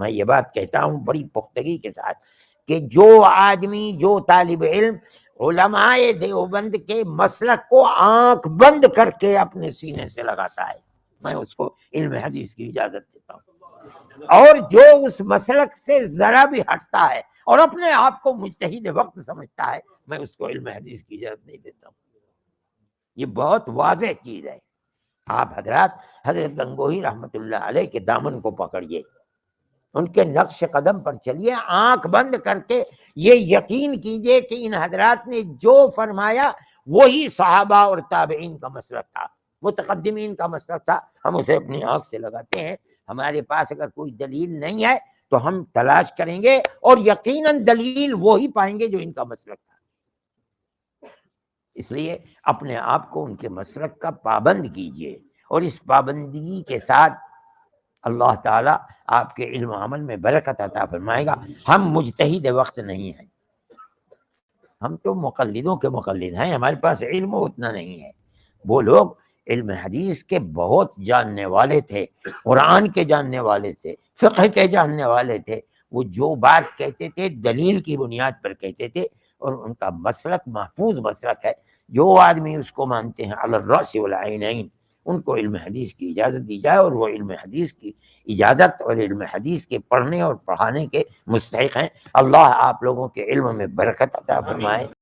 میں یہ بات کہتا ہوں بڑی پختگی کے ساتھ کہ جو آدمی، جو طالب علم علماء دیوبند کے مسلک کو آنکھ بند کر کے اپنے سینے سے لگاتا ہے، میں اس کو علم حدیث کی اجازت دیتا ہوں، اور جو اس مسلک سے ذرا بھی ہٹتا ہے اور اپنے آپ کو مجتہد وقت سمجھتا ہے، میں اس کو علم حدیث کی اجازت نہیں دیتا ہوں۔ یہ بہت واضح چیز ہے۔ آپ حضرات حضرت گنگوہی رحمت اللہ علیہ کے دامن کو پکڑیے، ان کے نقش قدم پر چلیے، آنکھ بند کر کے یہ یقین کیجئے کہ ان حضرات نے جو فرمایا وہی صحابہ اور تابعین کا مسلک تھا، متقدمین کا مسلک تھا۔ ہم اسے اپنی آنکھ سے لگاتے ہیں۔ ہمارے پاس اگر کوئی دلیل نہیں ہے تو ہم تلاش کریں گے اور یقیناً دلیل وہی پائیں گے جو ان کا مسلک تھا۔ اس لیے اپنے آپ کو ان کے مسلک کا پابند کیجئے، اور اس پابندگی کے ساتھ اللہ تعالیٰ آپ کے علم و عمل میں برکت عطا فرمائے گا۔ ہم مجتہد وقت نہیں ہیں، ہم تو مقلدوں کے مقلد ہیں، ہمارے پاس علم اتنا نہیں ہے۔ وہ لوگ علم حدیث کے بہت جاننے والے تھے، قرآن کے جاننے والے تھے، فقہ کے جاننے والے تھے، وہ جو بات کہتے تھے دلیل کی بنیاد پر کہتے تھے، اور ان کا مسلک محفوظ مسلک ہے۔ جو آدمی اس کو مانتے ہیں علی الرأس والعینین، ان کو علم حدیث کی اجازت دی جائے، اور وہ علم حدیث کی اجازت اور علم حدیث کے پڑھنے اور پڑھانے کے مستحق ہیں۔ اللہ آپ لوگوں کے علم میں برکت عطا فرمائے۔